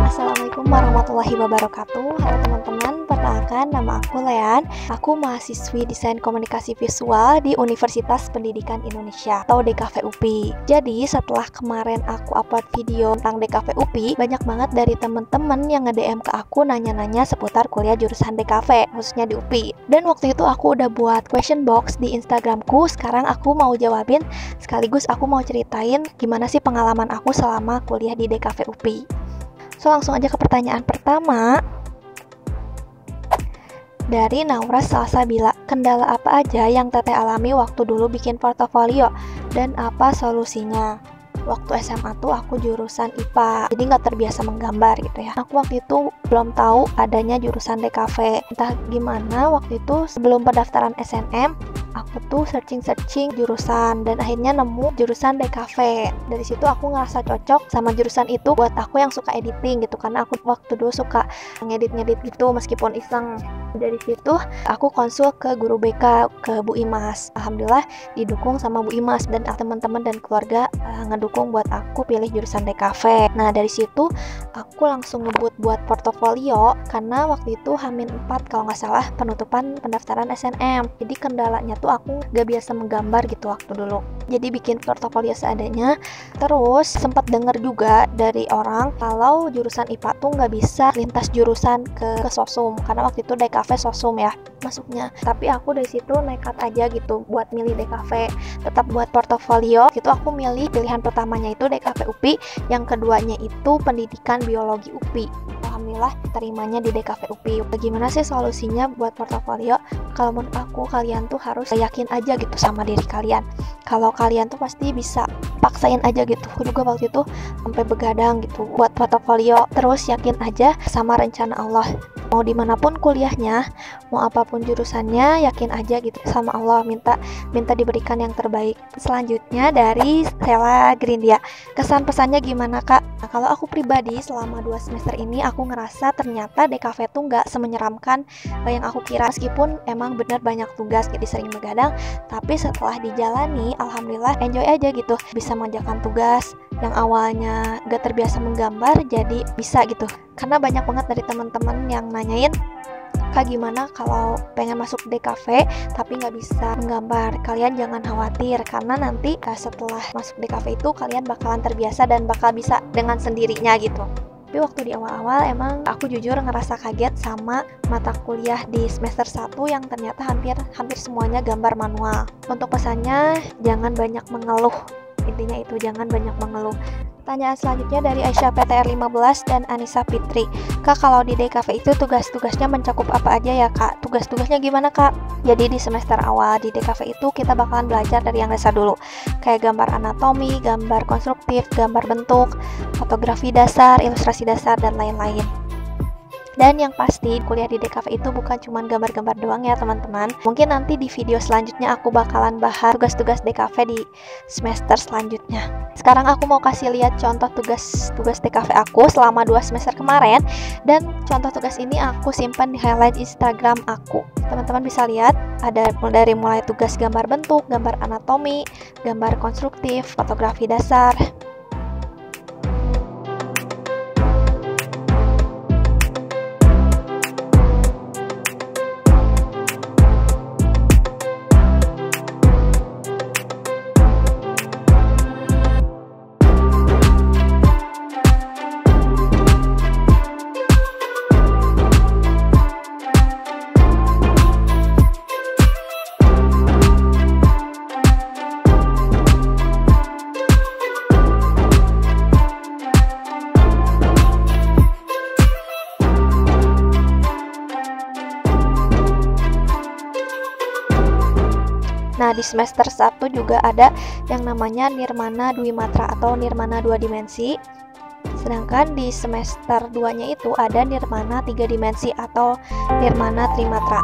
Assalamualaikum warahmatullahi wabarakatuh. Halo teman-teman, perkenalkan nama aku Lean. Aku mahasiswi Desain Komunikasi Visual di Universitas Pendidikan Indonesia atau DKV UPI. Jadi setelah kemarin aku upload video tentang DKV UPI, banyak banget dari teman-teman yang nge-DM ke aku nanya-nanya seputar kuliah jurusan DKV, khususnya di UPI. Dan waktu itu aku udah buat question box di Instagramku. Sekarang aku mau jawabin, sekaligus aku mau ceritain gimana sih pengalaman aku selama kuliah di DKV UPI. So langsung aja ke pertanyaan pertama. Dari Naura Salsabila, kendala apa aja yang Teteh alami waktu dulu bikin portofolio dan apa solusinya? Waktu SMA tuh aku jurusan IPA, jadi nggak terbiasa menggambar gitu ya. Aku waktu itu belum tahu adanya jurusan DKV. Entah gimana waktu itu sebelum pendaftaran SNM, aku tuh searching jurusan dan akhirnya nemu jurusan DKV. Dari situ aku ngerasa cocok sama jurusan itu buat aku yang suka editing gitu, karena aku waktu dulu suka ngedit gitu meskipun iseng. Dari situ aku konsul ke guru BK, ke Bu Imas. Alhamdulillah didukung sama Bu Imas dan teman-teman dan keluarga ngedukung buat aku pilih jurusan DKV. Nah dari situ aku langsung ngebut buat portofolio karena waktu itu H-4 kalau nggak salah penutupan pendaftaran SNM. Jadi kendalanya tuh aku gak biasa menggambar gitu waktu dulu. Jadi bikin portofolio seadanya. Terus sempat denger juga dari orang kalau jurusan IPA tuh nggak bisa lintas jurusan ke sosum karena waktu itu DKV sosum ya masuknya. Tapi aku dari situ nekat aja gitu buat milih DKV, tetap buat portofolio. Itu aku milih pilihan pertamanya itu DKV UPI, yang keduanya itu pendidikan biologi UPI. Alhamdulillah terimanya di DKV UPI. Bagaimana sih solusinya buat portofolio? Kalau menurut aku kalian tuh harus yakin aja gitu sama diri kalian. Kalau kalian tuh pasti bisa, paksain aja gitu. Aku juga waktu itu sampai begadang gitu buat portofolio. Terus yakin aja sama rencana Allah. Mau dimanapun kuliahnya, mau apapun jurusannya, yakin aja gitu sama Allah, minta diberikan yang terbaik. Selanjutnya dari Sela Grindia, kesan pesannya gimana kak? Nah, kalau aku pribadi selama 2 semester ini aku ngerasa ternyata DKV tuh nggak semenyeramkan yang aku kira. Meskipun emang bener banyak tugas, jadi sering begadang, tapi setelah dijalani alhamdulillah enjoy aja gitu, bisa mengerjakan tugas yang awalnya gak terbiasa menggambar jadi bisa gitu. Karena banyak banget dari teman-teman yang nanyain, kak gimana kalau pengen masuk DKV tapi nggak bisa menggambar? Kalian jangan khawatir karena nanti setelah masuk DKV itu kalian bakalan terbiasa dan bakal bisa dengan sendirinya gitu. Tapi waktu di awal-awal emang aku jujur ngerasa kaget sama mata kuliah di semester 1 yang ternyata hampir semuanya gambar manual. Untuk pesannya jangan banyak mengeluh. Intinya itu, jangan banyak mengeluh. Pertanyaan selanjutnya dari Aisyah PTR 15 dan Anissa Fitri. Kak, kalau di DKV itu tugas-tugasnya mencakup apa aja ya kak? Tugas-tugasnya gimana kak? Jadi di semester awal di DKV itu kita bakalan belajar dari yang dasar dulu, kayak gambar anatomi, gambar konstruktif, gambar bentuk, fotografi dasar, ilustrasi dasar, dan lain-lain. Dan yang pasti kuliah di DKV itu bukan cuma gambar-gambar doang ya teman-teman. Mungkin nanti di video selanjutnya aku bakalan bahas tugas-tugas DKV di semester selanjutnya. Sekarang aku mau kasih lihat contoh tugas DKV aku selama 2 semester kemarin. Dan contoh tugas ini aku simpan di highlight Instagram aku. Teman-teman bisa lihat ada dari mulai tugas gambar bentuk, gambar anatomi, gambar konstruktif, fotografi dasar. Nah, di semester 1 juga ada yang namanya Nirmana Dwimatra atau Nirmana 2 dimensi. Sedangkan di semester 2-nya itu ada Nirmana 3 dimensi atau Nirmana Trimatra.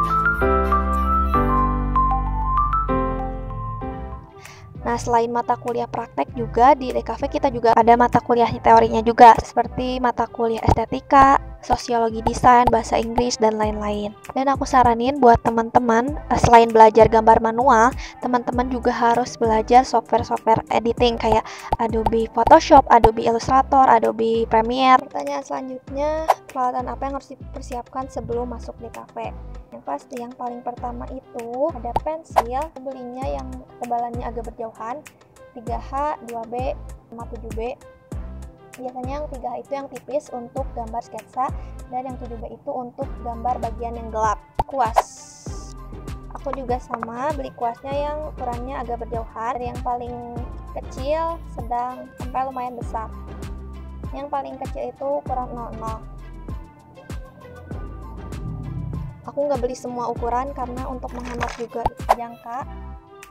Nah, Nah, selain mata kuliah praktek juga di DKV kita juga ada mata kuliah teorinya juga, seperti mata kuliah estetika, sosiologi desain, bahasa Inggris, dan lain-lain. Dan aku saranin buat teman-teman, selain belajar gambar manual, teman-teman juga harus belajar software-software editing kayak Adobe Photoshop, Adobe Illustrator, Adobe Premiere. Pertanyaan selanjutnya, peralatan apa yang harus dipersiapkan sebelum masuk DKV? Yang pasti yang paling pertama itu ada pensil, belinya yang ketebalannya agak berjauhan, 3H, 2B, sama 7B. Biasanya yang 3H itu yang tipis untuk gambar sketsa, dan yang 7B itu untuk gambar bagian yang gelap. Kuas, aku juga sama beli kuasnya yang ukurannya agak berjauhan, dari yang paling kecil, sedang, sampai lumayan besar. Yang paling kecil itu ukuran 00. Aku nggak beli semua ukuran karena untuk menghemat juga.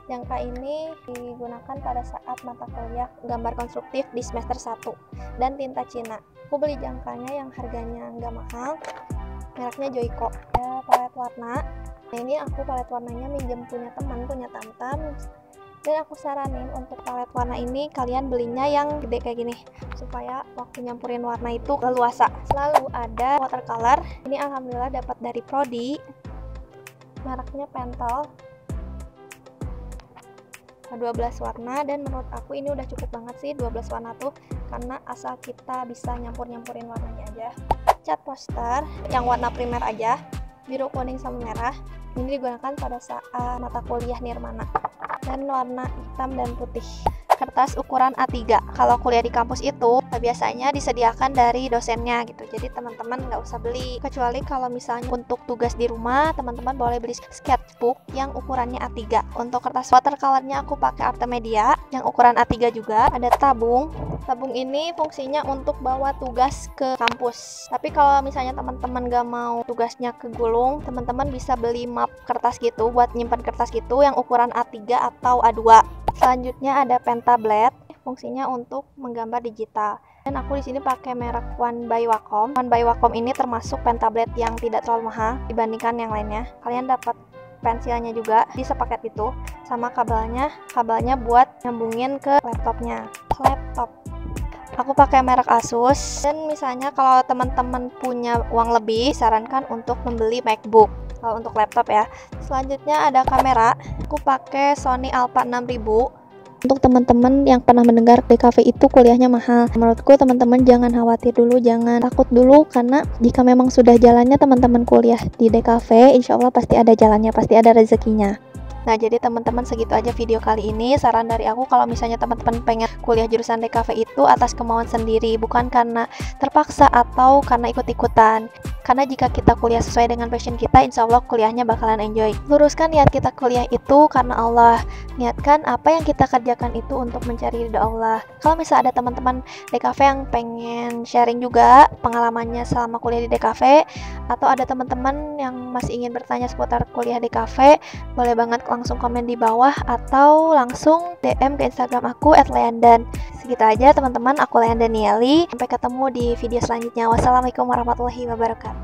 Jangka ini digunakan pada saat mata kuliah gambar konstruktif di semester 1, dan tinta Cina. Aku beli jangkanya yang harganya nggak mahal, mereknya Joico. Ada palet warna. Nah, ini aku palet warnanya minjem punya teman, punya Tamtam. Dan aku saranin untuk palet warna ini kalian belinya yang gede kayak gini, supaya waktu nyampurin warna itu leluasa. Selalu ada watercolor. Ini alhamdulillah dapat dari Prodi, mereknya Pentel, 12 warna, dan menurut aku ini udah cukup banget sih 12 warna tuh, karena asal kita bisa nyampur-nyampurin warnanya aja. Cat poster yang warna primer aja, biru, kuning, sama merah. Ini digunakan pada saat mata kuliah nirmana, dan warna hitam dan putih. Kertas ukuran A3. Kalau kuliah di kampus itu biasanya disediakan dari dosennya gitu, jadi teman-teman nggak usah beli. Kecuali kalau misalnya untuk tugas di rumah, teman-teman boleh beli sketchbook yang ukurannya A3. Untuk kertas watercolornya aku pakai Artemedia yang ukuran A3 juga. Ada tabung. Tabung ini fungsinya untuk bawa tugas ke kampus. Tapi kalau misalnya teman-teman nggak mau tugasnya kegulung, teman-teman bisa beli map kertas gitu buat nyimpan kertas gitu yang ukuran A3 atau A2. Selanjutnya ada pen tablet, fungsinya untuk menggambar digital. Dan aku di sini pakai merek One by Wacom. One by Wacom ini termasuk pen tablet yang tidak terlalu mahal dibandingkan yang lainnya. Kalian dapat pensilnya juga di sepaket itu, sama kabelnya buat nyambungin ke laptopnya. Laptop, aku pakai merek Asus. Dan misalnya kalau teman-teman punya uang lebih, sarankan untuk membeli MacBook kalau untuk laptop ya. Selanjutnya ada kamera. Aku pakai Sony Alpha 6000. Untuk teman-teman yang pernah mendengar DKV itu kuliahnya mahal, menurutku teman-teman jangan khawatir dulu, jangan takut dulu, karena jika memang sudah jalannya teman-teman kuliah di DKV, insya Allah pasti ada jalannya, pasti ada rezekinya. Nah, jadi teman-teman segitu aja video kali ini. Saran dari aku, kalau misalnya teman-teman pengen kuliah jurusan DKV itu atas kemauan sendiri, bukan karena terpaksa atau karena ikut-ikutan. Karena jika kita kuliah sesuai dengan passion kita, insya Allah kuliahnya bakalan enjoy. Luruskan niat kita kuliah itu karena Allah. Niatkan apa yang kita kerjakan itu untuk mencari ridha Allah. Kalau misalnya ada teman-teman DKV yang pengen sharing juga pengalamannya selama kuliah di DKV, atau ada teman-teman yang masih ingin bertanya seputar kuliah DKV, boleh banget langsung komen di bawah atau langsung DM ke Instagram aku @leandan. Segitu aja teman-teman, aku Leandan Nieli. Sampai ketemu di video selanjutnya. Wassalamualaikum warahmatullahi wabarakatuh.